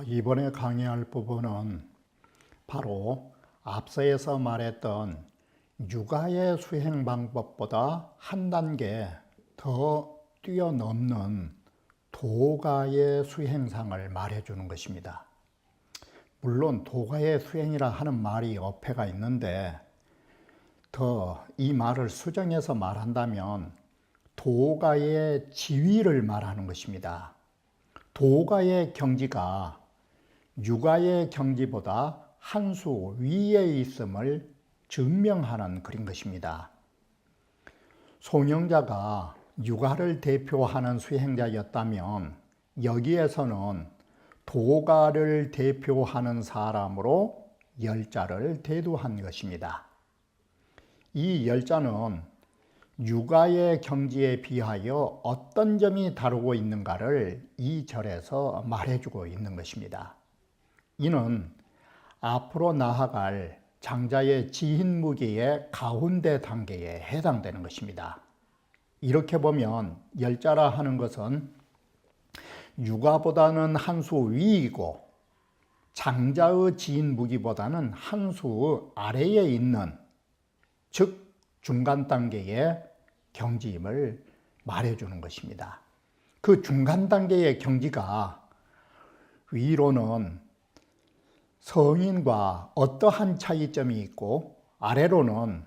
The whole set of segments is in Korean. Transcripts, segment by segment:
이번에 강의할 부분은 바로 앞서에서 말했던 육아의 수행 방법보다 한 단계 더 뛰어넘는 도가의 수행상을 말해주는 것입니다. 물론 도가의 수행이라 하는 말이 어폐가 있는데 더 이 말을 수정해서 말한다면 도가의 지위를 말하는 것입니다. 도가의 경지가 육아의 경지보다 한 수 위에 있음을 증명하는 그런 것입니다. 송영자가 육아를 대표하는 수행자였다면 여기에서는 도가를 대표하는 사람으로 열자를 대두한 것입니다. 이 열자는 육아의 경지에 비하여 어떤 점이 다르고 있는가를 이 절에서 말해주고 있는 것입니다. 이는 앞으로 나아갈 장자의 지인무기의 가운데 단계에 해당되는 것입니다. 이렇게 보면 열자라 하는 것은 육아보다는 한 수 위이고 장자의 지인무기보다는 한 수 아래에 있는, 즉 중간 단계의 경지임을 말해주는 것입니다. 그 중간 단계의 경지가 위로는 성인과 어떠한 차이점이 있고 아래로는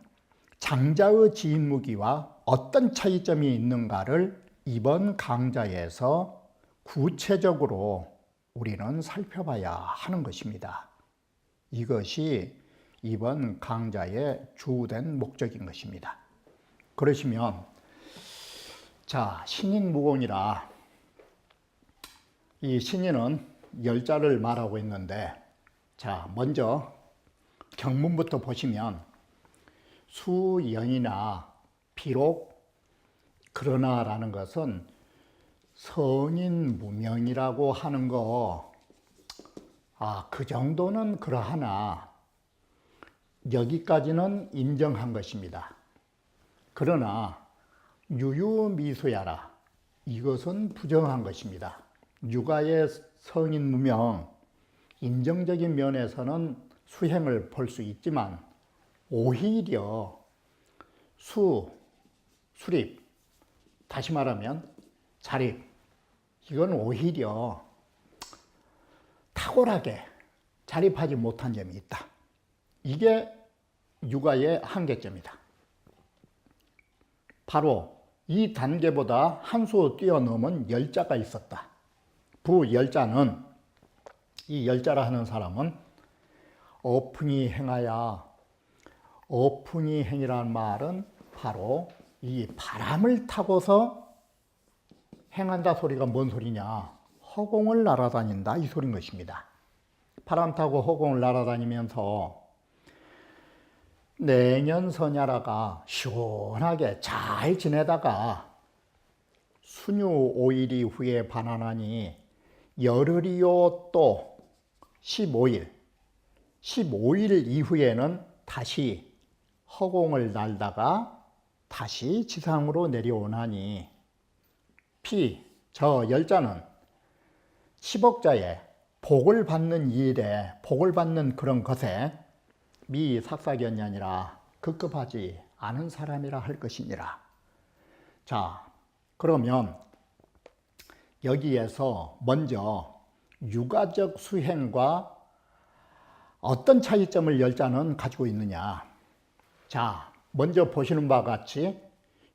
장자의 지인무기와 어떤 차이점이 있는가를 이번 강좌에서 구체적으로 우리는 살펴봐야 하는 것입니다. 이것이 이번 강좌의 주된 목적인 것입니다. 그러시면 신인무공이라 이 신인은 열자를 말하고 있는데 먼저 경문부터 보시면 수연이나 비록 그러나 라는 것은 성인 무명이라고 하는 거 그 정도는 그러하나 여기까지는 인정한 것입니다. 그러나 유유미수야라, 이것은 부정한 것입니다. 육아의 성인 무명, 인정적인 면에서는 수행을 볼 수 있지만 오히려 수립, 다시 말하면 자립, 이건 오히려 탁월하게 자립하지 못한 점이 있다. 이게 육아의 한계점이다. 바로 이 단계보다 한 수 뛰어넘은 열자가 있었다. 부열자는, 이 열자라 하는 사람은 어풍이 행하야, 어풍이 행이라는 말은 바로 이 바람을 타고서 행한다 소리가 뭔 소리냐, 허공을 날아다닌다 이 소리인 것입니다. 바람 타고 허공을 날아다니면서 내년서냐라가 시원하게 잘 지내다가 수유 5일 후에 반환하니 열흘이요 또 15일 이후에는 다시 허공을 날다가 다시 지상으로 내려오나니 저 열자는 10억자의 복을 받는 일에, 복을 받는 그런 것에 미삭사견냐니라 급급하지 않은 사람이라 할 것이니라. 그러면 여기에서 먼저 육아적 수행과 어떤 차이점을 열자는 가지고 있느냐. 먼저 보시는 바와 같이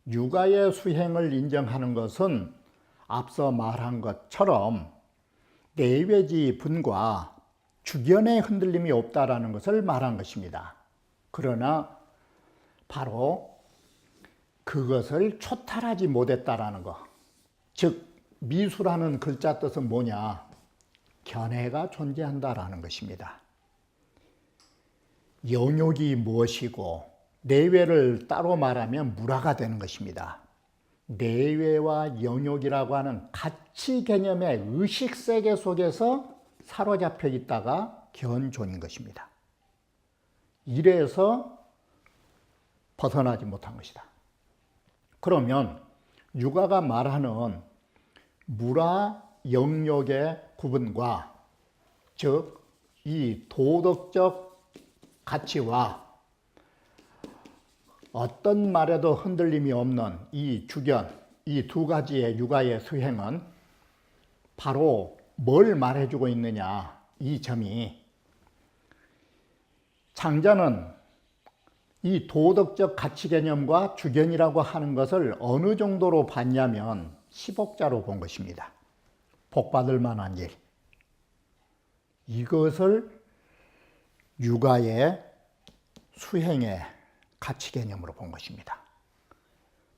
육아의 수행을 인정하는 것은 앞서 말한 것처럼 내외지 분과 주변의 흔들림이 없다라는 것을 말한 것입니다. 그러나 바로 그것을 초탈하지 못했다라는 것, 즉 미수라는 글자 뜻은 뭐냐? 견해가 존재한다라는 것입니다. 영욕이 무엇이고 내외를 따로 말하면 물화가 되는 것입니다. 내외와 영역이라고 하는 가치 개념의 의식세계 속에서 사로잡혀 있다가 견존인 것입니다. 이래서 벗어나지 못한 것이다. 그러면 유가가 말하는 물화 영역의 구분과, 즉 이 도덕적 가치와 어떤 말에도 흔들림이 없는 이 주견, 이 두 가지의 유가의 수행은 바로 뭘 말해주고 있느냐, 이 점이 장자는 이 도덕적 가치 개념과 주견이라고 하는 것을 어느 정도로 봤냐면 시복자로 본 것입니다. 복받을 만한 일. 이것을 유가의 수행의 가치 개념으로 본 것입니다.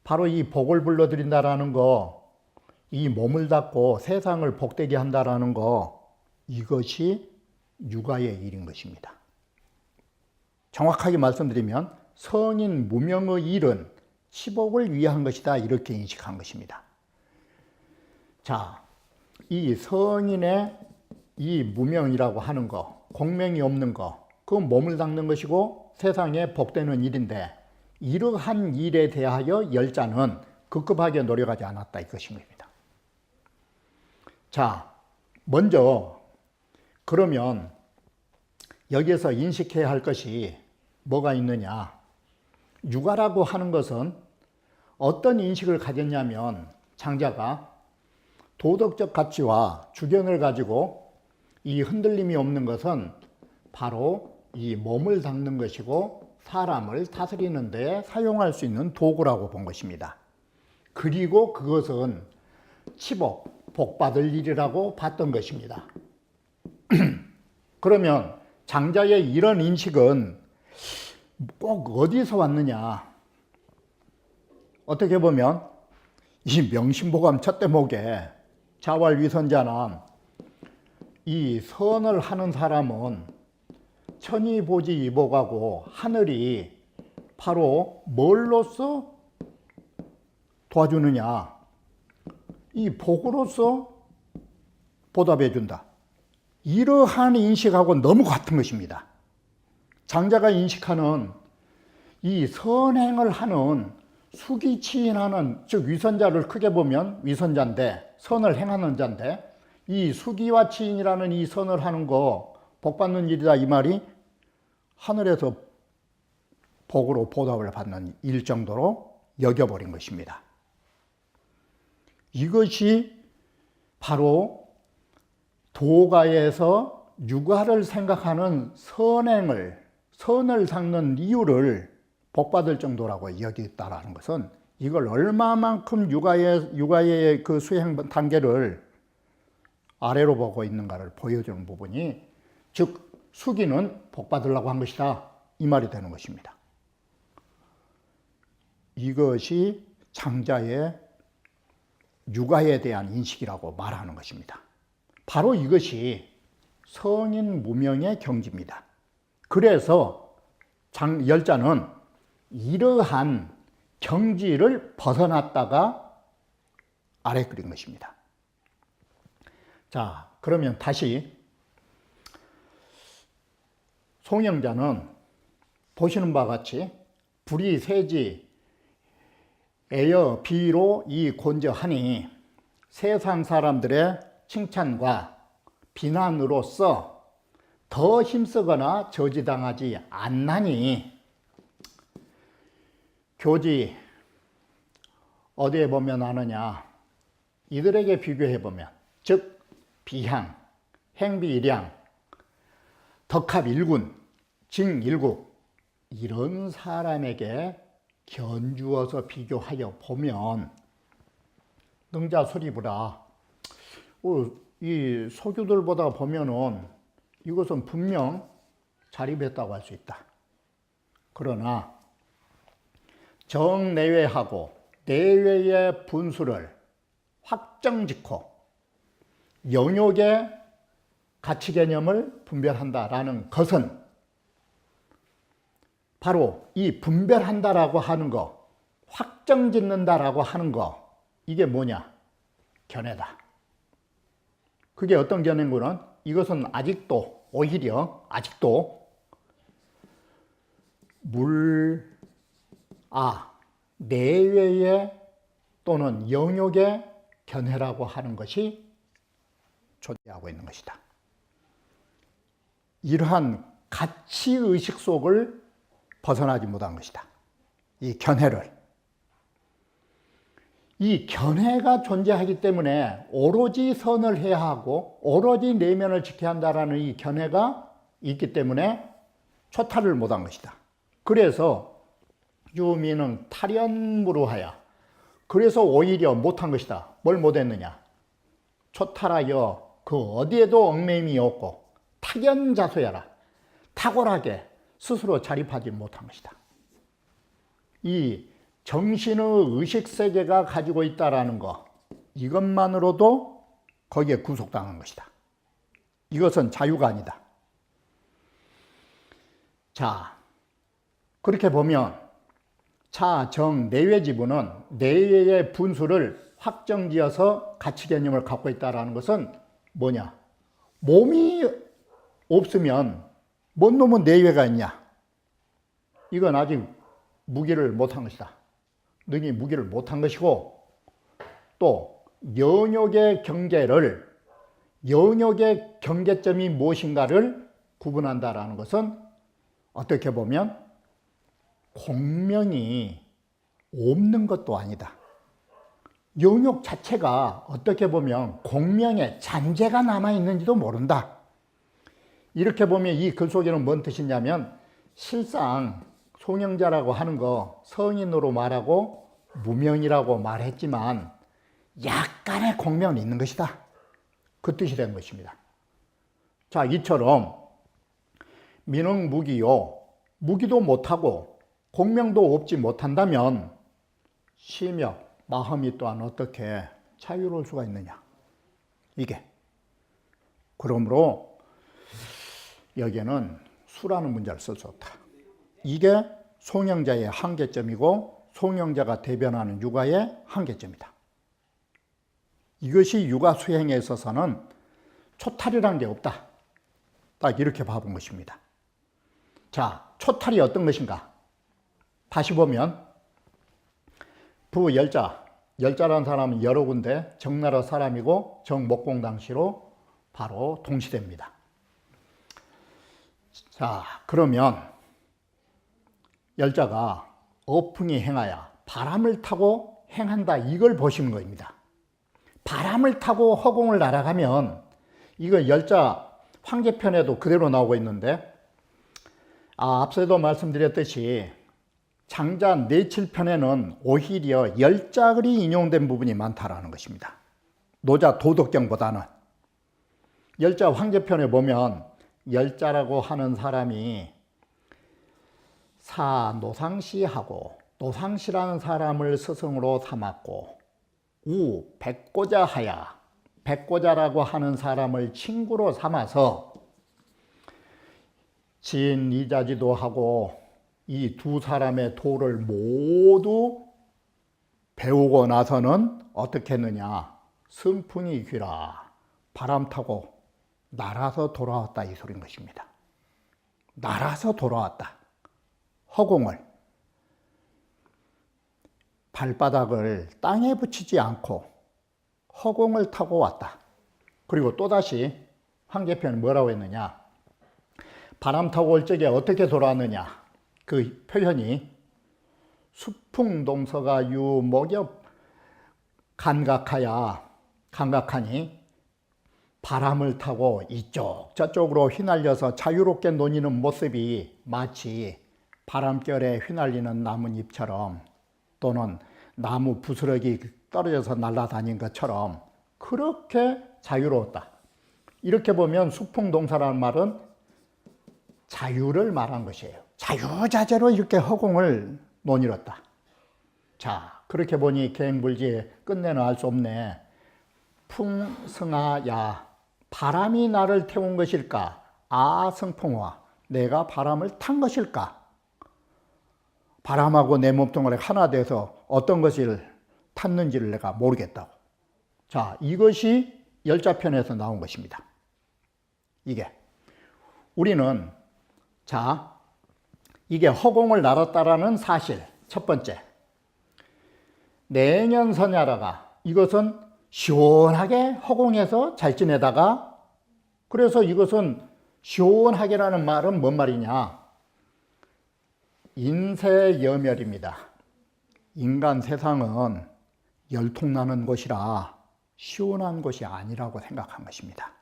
바로 이 복을 불러들인다라는 거, 이 몸을 닦고 세상을 복되게 한다라는 거, 이것이 유가의 일인 것입니다. 정확하게 말씀드리면 성인 무명의 일은 치복을 위한 것이다, 이렇게 인식한 것입니다. 자, 이 성인의 이 무명이라고 하는 거, 공명이 없는 거, 그건 몸을 닦는 것이고 세상에 복되는 일인데, 이러한 일에 대하여 열자는 급급하게 노력하지 않았다, 이것입니다. 자, 먼저 그러면 여기에서 인식해야 할 것이 뭐가 있느냐. 유가라고 하는 것은 어떤 인식을 가졌냐면, 장자가 도덕적 가치와 주견을 가지고 이 흔들림이 없는 것은 바로 이 몸을 닦는 것이고 사람을 다스리는 데 사용할 수 있는 도구라고 본 것입니다. 그리고 그것은 치복, 복받을 일이라고 봤던 것입니다. 그러면 장자의 이런 인식은 꼭 어디서 왔느냐. 어떻게 보면 이 명심보감 첫 대목에 자활위선자는 이 선을 하는 사람은 천이 보지 이복하고 하늘이 바로 뭘로써 도와주느냐. 이 복으로서 보답해 준다. 이러한 인식하고 너무 같은 것입니다. 장자가 인식하는 이 선행을 하는 수기치인하는, 즉 위선자를 크게 보면 위선자인데, 선을 행하는 자인데, 이 수기와 치인이라는 이 선을 하는 거 복받는 일이다, 이 말이 하늘에서 복으로 보답을 받는 일 정도로 여겨버린 것입니다. 이것이 바로 도가에서 유가를 생각하는 선을 닦는 이유를 복받을 정도라고 여겼다라는 것은, 이걸 얼마만큼 유가의 그 수행 단계를 아래로 보고 있는가를 보여주는 부분이, 즉 수기는 복받으려고 한 것이다, 이 말이 되는 것입니다. 이것이 장자의 유가에 대한 인식이라고 말하는 것입니다. 바로 이것이 성인 무명의 경지입니다. 그래서 열자는 이러한 경지를 벗어났다가 아래 그린 것입니다. 자, 그러면 다시 송영자는 보시는 바와 같이 불이 세지 애여 비로 이 곤저하니 세상 사람들의 칭찬과 비난으로서 더 힘쓰거나 저지당하지 않나니, 교지 어디에 보면 아느냐. 이들에게 비교해 보면, 즉 비향, 행비일양, 덕합일군, 징일국, 이런 사람에게 견주어서 비교하여 보면 능자수리부라, 이 소규들보다 보면은 이것은 분명 자립했다고 할 수 있다. 그러나 정내외하고 내외의 분수를 확정짓고 영역의 가치 개념을 분별한다라는 것은 바로 이 분별한다라고 하는 거, 확정 짓는다라고 하는 거, 이게 뭐냐? 견해다. 그게 어떤 견해인고는 이것은 아직도, 오히려 아직도 내외의 또는 영역의 견해라고 하는 것이 존재하고 있는 것이다. 이러한 가치의식 속을 벗어나지 못한 것이다. 이 견해를. 이 견해가 존재하기 때문에 오로지 선을 해야 하고 오로지 내면을 지켜야 한다는 이 견해가 있기 때문에 초탈을 못한 것이다. 그래서 유미는 탈연무루하여, 그래서 오히려 못한 것이다. 뭘 못했느냐? 초탈하여 그 어디에도 얽매임이 없고 탈연자소야라, 탁월하게 스스로 자립하지 못한 것이다. 이 정신의 의식세계가 가지고 있다는 거, 이것만으로도 거기에 구속당한 것이다. 이것은 자유가 아니다. 자, 그렇게 보면 차, 정, 내외 지분은 내외의 분수를 확정지어서 가치 개념을 갖고 있다는 것은 뭐냐? 몸이 없으면 뭔 놈은 내외가 있냐? 이건 아직 무기를 못한 것이다. 능히 무기를 못한 것이고, 또 영역의 경계를, 영역의 경계점이 무엇인가를 구분한다라는 것은 어떻게 보면 공명이 없는 것도 아니다. 영역 자체가 어떻게 보면 공명의 잔재가 남아있는지도 모른다. 이렇게 보면 이 글 속에는 뭔 뜻이냐면, 실상 송영자라고 하는 거 성인으로 말하고 무명이라고 말했지만 약간의 공명이 있는 것이다. 그 뜻이 된 것입니다. 자, 이처럼 민흥무기요, 무기도 못하고 공명도 없지 못한다면 심역, 마음이 또한 어떻게 자유로울 수가 있느냐? 이게. 그러므로 여기에는 수라는 문자를 쓸 수 없다. 이게 송영자의 한계점이고 송영자가 대변하는 육아의 한계점이다. 이것이 육아 수행에 있어서는 초탈이라는 게 없다. 딱 이렇게 봐본 것입니다. 자, 초탈이 어떤 것인가? 다시 보면 부열자, 열자라는 사람은 여러 군데 정나라 사람이고 정목공당시로 바로 동시대입니다. 자, 그러면 열자가 어풍이 행하여 바람을 타고 행한다, 이걸 보시는 겁니다. 바람을 타고 허공을 날아가면, 이거 열자 황제편에도 그대로 나오고 있는데, 앞서도 말씀드렸듯이 장자 내칠편에는 오히려 열자글이 인용된 부분이 많다라는 것입니다. 노자 도덕경보다는. 열자 황제편에 보면 열자라고 하는 사람이 사 노상시하고, 노상시라는 사람을 스승으로 삼았고, 우 백고자하야, 백고자라고 하는 사람을 친구로 삼아서 진이자지도 하고 이 두 사람의 도를 모두 배우고 나서는 어떻게 했느냐? 승풍이 귀라, 바람 타고 날아서 돌아왔다, 이 소리인 것입니다. 날아서 돌아왔다. 허공을, 발바닥을 땅에 붙이지 않고 허공을 타고 왔다. 그리고 또다시 황제편은 뭐라고 했느냐? 바람 타고 올 적에 어떻게 돌아왔느냐? 그 표현이 수풍동서가 유목엽 감각하니 바람을 타고 이쪽 저쪽으로 휘날려서 자유롭게 노니는 모습이 마치 바람결에 휘날리는 나뭇잎처럼, 또는 나무 부스러기 떨어져서 날아다닌 것처럼 그렇게 자유로웠다. 이렇게 보면 수풍동사라는 말은 자유를 말한 것이에요. 자유자재로 이렇게 허공을 논이뤘다. 자, 그렇게 보니 계행불지 끝내는 알 수 없네. 풍성하야, 바람이 나를 태운 것일까? 아, 성풍화, 내가 바람을 탄 것일까? 바람하고 내 몸뚱아리가 하나 돼서 어떤 것을 탔는지를 내가 모르겠다고. 자, 이것이 열자편에서 나온 것입니다. 이게 우리는 자, 이게 허공을 날았다라는 사실 첫 번째. 내년선야라가 이것은 시원하게 허공에서 잘 지내다가, 그래서 이것은 시원하게라는 말은 뭔 말이냐? 인세여멸입니다. 인간 세상은 열통나는 곳이라 시원한 곳이 아니라고 생각한 것입니다.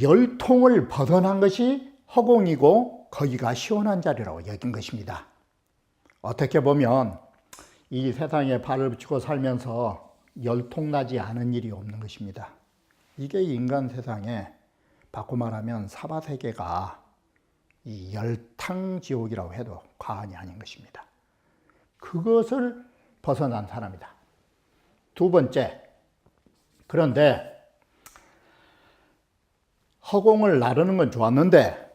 열통을 벗어난 것이 허공이고 거기가 시원한 자리라고 여긴 것입니다. 어떻게 보면 이 세상에 발을 붙이고 살면서 열통나지 않은 일이 없는 것입니다. 이게 인간 세상에 바꿔 말하면 사바세계가 이 열탕지옥이라고 해도 과언이 아닌 것입니다. 그것을 벗어난 사람이다. 두 번째, 그런데 허공을 나르는 건 좋았는데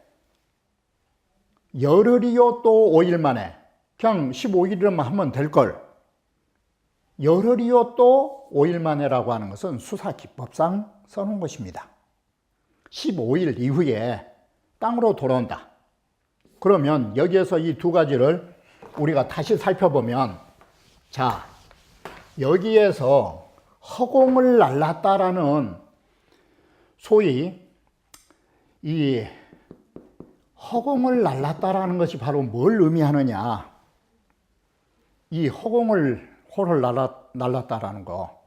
열흘이요 또 5일 만에, 그냥 15일이라면 하면 될걸, 열흘이요 또 5일 만에라고 하는 것은 수사기법상 써놓은 것입니다. 15일 이후에 땅으로 돌아온다. 그러면 여기에서 이 두 가지를 우리가 다시 살펴보면, 자, 여기에서 허공을 날랐다라는 소위 이 허공을 날랐다라는 것이 바로 뭘 의미하느냐? 이 허공을 홀을 날랐다라는 거,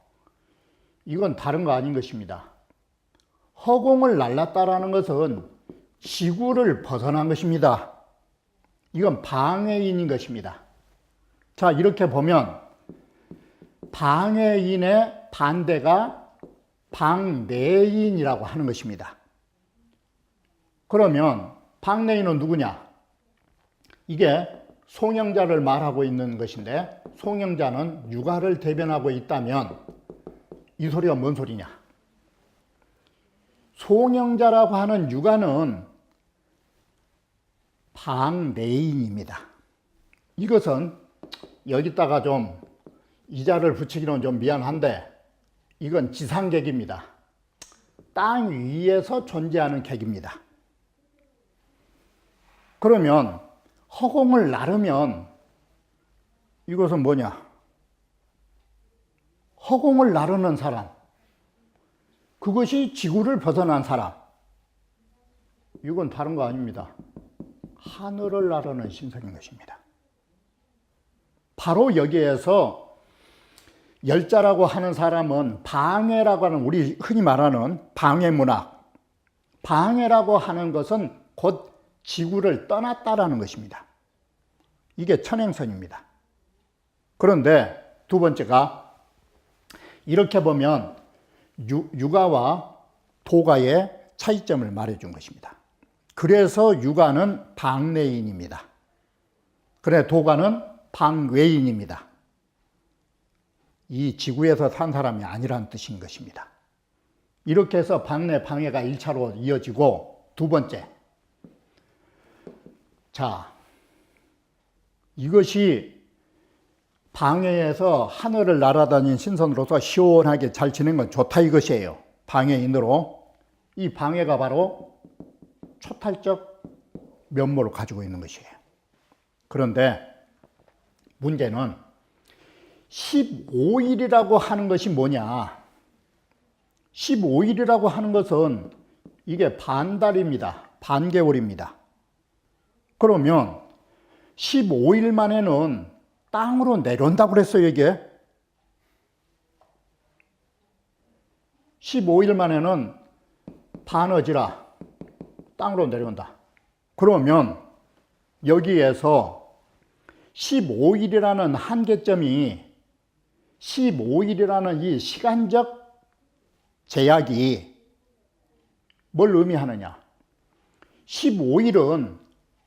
이건 다른 거 아닌 것입니다. 허공을 날랐다라는 것은 지구를 벗어난 것입니다. 이건 방해인인 것입니다. 자, 이렇게 보면 방해인의 반대가 방내인이라고 하는 것입니다. 그러면 방내인은 누구냐? 이게 송영자를 말하고 있는 것인데, 송영자는 육아를 대변하고 있다면 이 소리가 뭔 소리냐? 송영자라고 하는 육아는 방내인입니다. 이것은 여기다가 좀 이자를 붙이기는 좀 미안한데, 이건 지상객입니다. 땅 위에서 존재하는 객입니다. 그러면 허공을 나르면 이것은 뭐냐? 허공을 나르는 사람, 그것이 지구를 벗어난 사람, 이건 다른 거 아닙니다. 하늘을 나르는 신성인 것입니다. 바로 여기에서 열자라고 하는 사람은 방해라고 하는, 우리 흔히 말하는 방해문학, 방해라고 하는 것은 곧 지구를 떠났다라는 것입니다. 이게 천행선입니다. 그런데 두 번째가, 이렇게 보면 육아와 도가의 차이점을 말해준 것입니다. 그래서 육아는 방내인입니다. 그래, 도가는 방외인입니다. 이 지구에서 산 사람이 아니라는 뜻인 것입니다. 이렇게 해서 방내, 방해가 1차로 이어지고, 두 번째, 자, 이것이 방해에서 하늘을 날아다닌 신선으로서 시원하게 잘 지낸 건 좋다 이것이에요. 방해인으로. 이 방해가 바로 초탈적 면모를 가지고 있는 것이에요. 그런데 문제는 15일이라고 하는 것이 뭐냐? 15일이라고 하는 것은 이게 반달입니다. 반개월입니다. 그러면 15일 만에는 땅으로 내려온다고 그랬어요, 이게. 15일 만에는 바너지라 땅으로 내려온다. 그러면 여기에서 15일이라는 한계점이, 15일이라는 이 시간적 제약이 뭘 의미하느냐? 15일은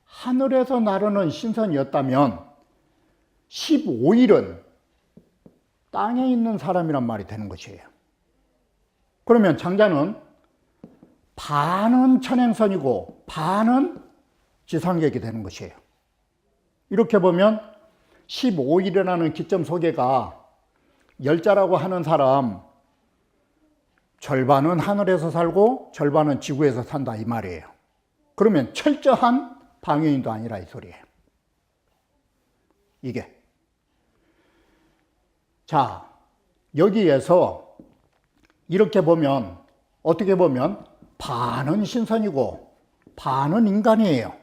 하늘에서 나르는 신선이었다면 15일은 땅에 있는 사람이란 말이 되는 것이에요. 그러면 장자는 반은 천행선이고 반은 지상객이 되는 것이에요. 이렇게 보면 15일이라는 기점 소개가 열자라고 하는 사람 절반은 하늘에서 살고 절반은 지구에서 산다 이 말이에요. 그러면 철저한 방해인도 아니라 이 소리예요. 이게. 자, 여기에서 이렇게 보면 어떻게 보면 반은 신선이고 반은 인간이에요.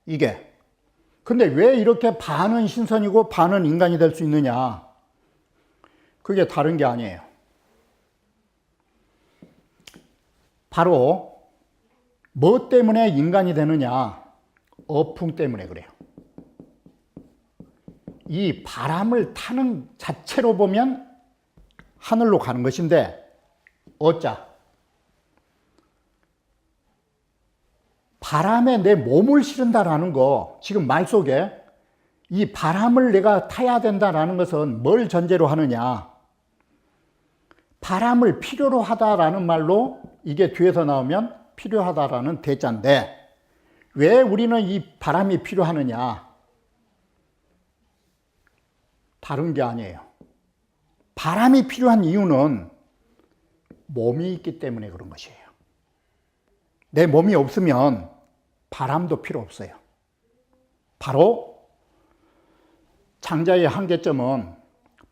이게. 근데 왜 이렇게 반은 신선이고 반은 인간이 될 수 있느냐? 그게 다른 게 아니에요. 바로 뭐 때문에 인간이 되느냐? 어풍 때문에 그래요. 이 바람을 타는 자체로 보면 하늘로 가는 것인데 어짜? 바람에 내 몸을 실은다라는 거, 지금 말 속에 이 바람을 내가 타야 된다라는 것은 뭘 전제로 하느냐? 바람을 필요로 하다라는 말로 이게 뒤에서 나오면 필요하다라는 대자인데 왜 우리는 이 바람이 필요하느냐? 다른 게 아니에요. 바람이 필요한 이유는 몸이 있기 때문에 그런 것이에요. 내 몸이 없으면 바람도 필요 없어요. 바로 장자의 한계점은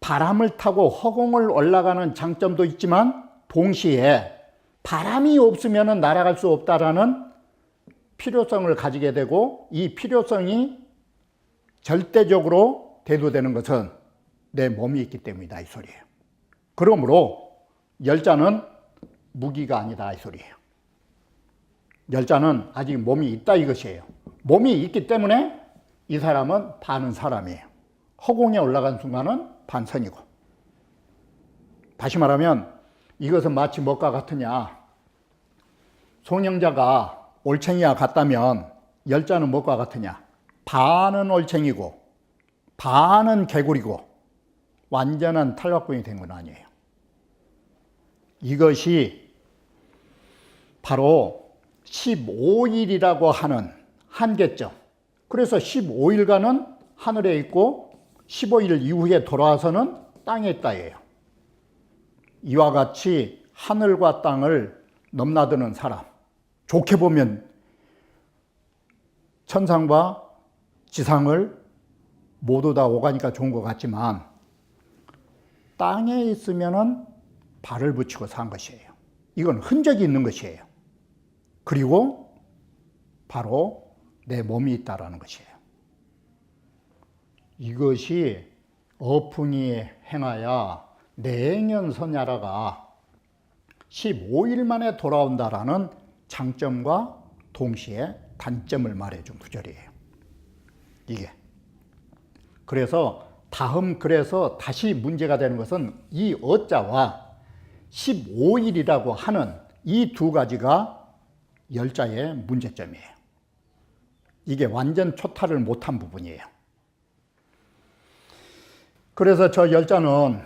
바람을 타고 허공을 올라가는 장점도 있지만 동시에 바람이 없으면 날아갈 수 없다라는 필요성을 가지게 되고 이 필요성이 절대적으로 대두되는 것은 내 몸이 있기 때문이다 이 소리예요. 그러므로 열자는 무기가 아니다 이 소리예요. 열자는 아직 몸이 있다 이것이에요. 몸이 있기 때문에 이 사람은 반은 사람이에요. 허공에 올라간 순간은 반선이고. 다시 말하면 이것은 마치 뭐가 같으냐? 송영자가 올챙이와 같다면 열자는 뭐가 같으냐? 반은 올챙이고 반은 개구리고 완전한 탈락군이 된 건 아니에요. 이것이 바로 15일이라고 하는 한계점. 그래서 15일간은 하늘에 있고 15일 이후에 돌아와서는 땅에 있다예요. 이와 같이 하늘과 땅을 넘나드는 사람. 좋게 보면 천상과 지상을 모두 다 오가니까 좋은 것 같지만 땅에 있으면은 발을 붙이고 산 것이에요. 이건 흔적이 있는 것이에요. 그리고 바로 내 몸이 있다라는 것이에요. 이것이 어풍이 행하여 내행연선야라가 15일 만에 돌아온다라는 장점과 동시에 단점을 말해준 구절이에요. 이게. 그래서 그래서 다시 문제가 되는 것은 이 어자와 15일이라고 하는 이 두 가지가 열자의 문제점이에요. 이게 완전 초탈을 못한 부분이에요. 그래서 저 열자는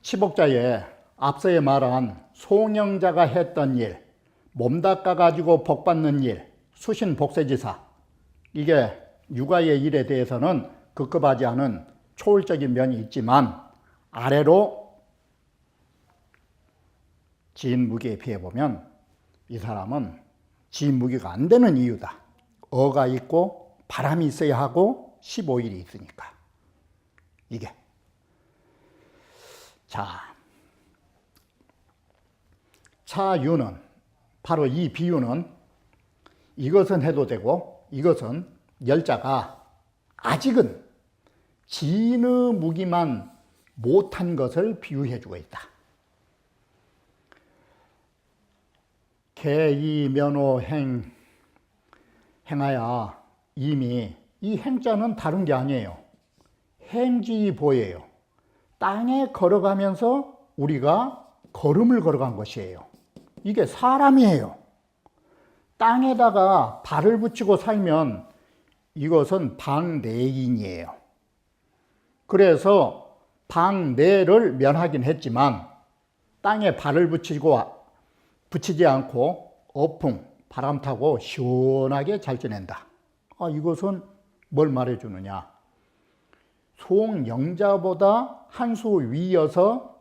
치복자에 앞서에 말한 송영자가 했던 일, 몸 닦아가지고 복받는 일, 수신 복세지사, 이게 육아의 일에 대해서는 급급하지 않은 초월적인 면이 있지만 아래로 지인무기에 비해 보면 이 사람은 지인무기가 안 되는 이유다. 어가 있고 바람이 있어야 하고 15일이 있으니까. 이게. 자, 차유는 바로 이 비유는 이것은 해도 되고 이것은 열자가 아직은 진의 무기만 못한 것을 비유해 주고 있다. 개이면호 행하여 이미 이 행자는 다른 게 아니에요. 행지보예요. 땅에 걸어가면서 우리가 걸음을 걸어간 것이에요. 이게 사람이에요. 땅에다가 발을 붙이고 살면 이것은 방내인이에요. 그래서 방내를 면하긴 했지만 땅에 발을 붙이지 않고 어풍, 바람 타고 시원하게 잘 지낸다. 이것은 뭘 말해주느냐? 송영자보다 한 수 위여서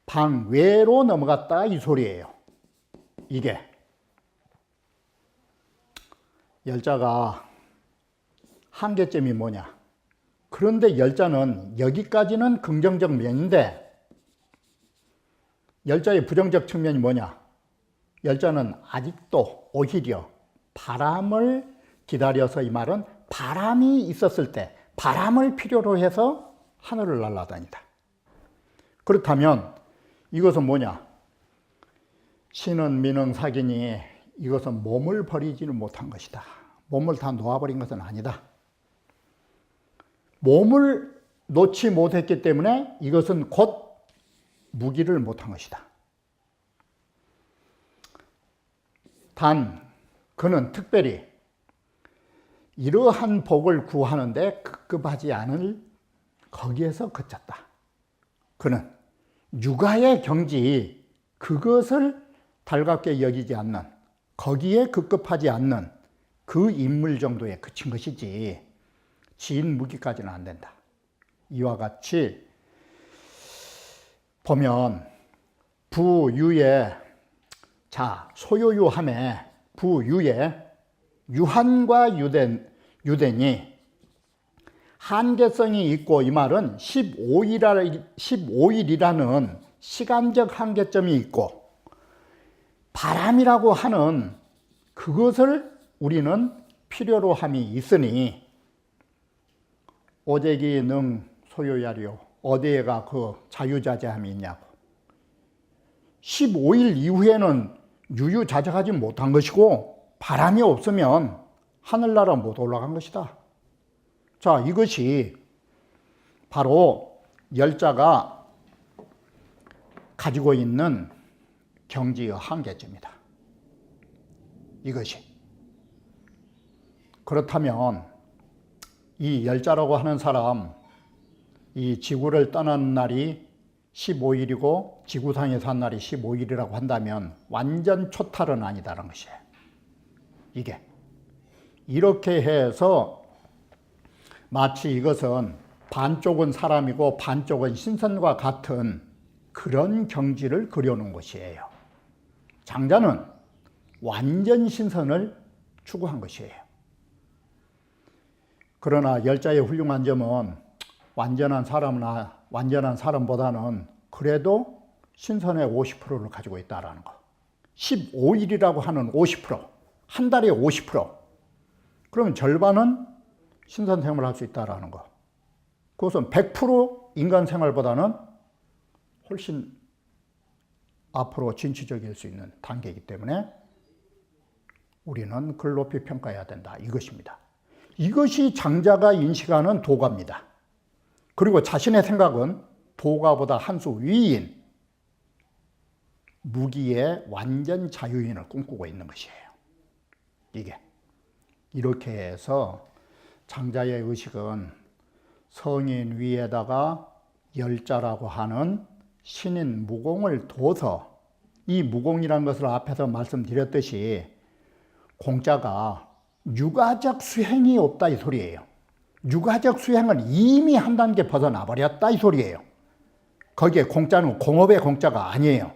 방외로 넘어갔다 이 소리예요. 이게 열자가 한계점이 뭐냐? 그런데 열자는 여기까지는 긍정적 면인데 열자의 부정적 측면이 뭐냐? 열자는 아직도 오히려 바람을 기다려서, 이 말은 바람이 있었을 때 바람을 필요로 해서 하늘을 날아다니다. 그렇다면 이것은 뭐냐? 신은 민은 사기니 이것은 몸을 버리지는 못한 것이다. 몸을 다 놓아버린 것은 아니다. 몸을 놓지 못했기 때문에 이것은 곧 무기를 못한 것이다. 단 그는 특별히 이러한 복을 구하는데 급급하지 않을 거기에서 그쳤다. 그는 육아의 경지, 그것을 달갑게 여기지 않는, 거기에 급급하지 않는 그 인물 정도에 그친 것이지 지인 무기까지는 안 된다. 이와 같이 보면 부유에, 자, 소요유함에 부유에 유한과 유대니 한계성이 있고, 이 말은 15일이라는 시간적 한계점이 있고 바람이라고 하는 그것을 우리는 필요로 함이 있으니 오재기 능 소요야리요, 어디에가 그 자유자재함이 있냐고. 15일 이후에는 유유자적하지 못한 것이고 바람이 없으면 하늘나라 못 올라간 것이다. 자, 이것이 바로 열자가 가지고 있는 경지의 한계점이다. 이것이. 그렇다면 이 열자라고 하는 사람, 이 지구를 떠나는 날이 15일이고 지구상에 산 날이 15일이라고 한다면 완전 초탈은 아니다라는 것이에요. 이게. 이렇게 해서 마치 이것은 반쪽은 사람이고 반쪽은 신선과 같은 그런 경지를 그려놓은 것이에요. 장자는 완전 신선을 추구한 것이에요. 그러나 열자의 훌륭한 점은 완전한 사람보다는 그래도 신선의 50%를 가지고 있다는 거. 15일이라고 하는 50%, 한 달에 50%. 그러면 절반은 신선 생활을 할 수 있다는 거. 그것은 100% 인간 생활보다는 훨씬 앞으로 진취적일 수 있는 단계이기 때문에 우리는 그걸 높이 평가해야 된다. 이것입니다. 이것이 장자가 인식하는 도가입니다. 그리고 자신의 생각은 도가보다 한 수 위인 무기의 완전 자유인을 꿈꾸고 있는 것이에요. 이게. 이렇게 해서 장자의 의식은 성인 위에다가 열자라고 하는 신인 무공을 둬서, 이 무공이라는 것을 앞에서 말씀드렸듯이 공자가 육아적 수행이 없다 이 소리예요. 육아적 수행은 이미 한 단계 벗어나 버렸다 이 소리예요. 거기에 공자는 공업의 공자가 아니에요.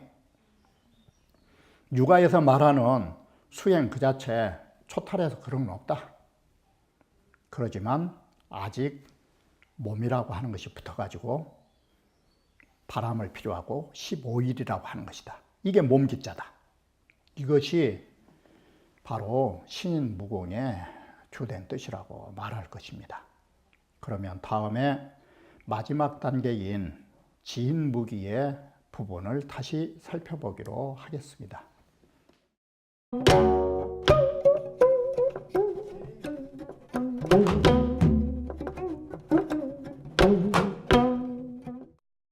육아에서 말하는 수행 그 자체 초탈해서 그런 건 없다. 그러지만 아직 몸이라고 하는 것이 붙어가지고 바람을 필요하고 15일이라고 하는 것이다. 이게 몸기자다. 이것이 바로 신인 무공의 주된 뜻이라고 말할 것입니다. 그러면 다음에 마지막 단계인 지인무기의 부분을 다시 살펴보기로 하겠습니다.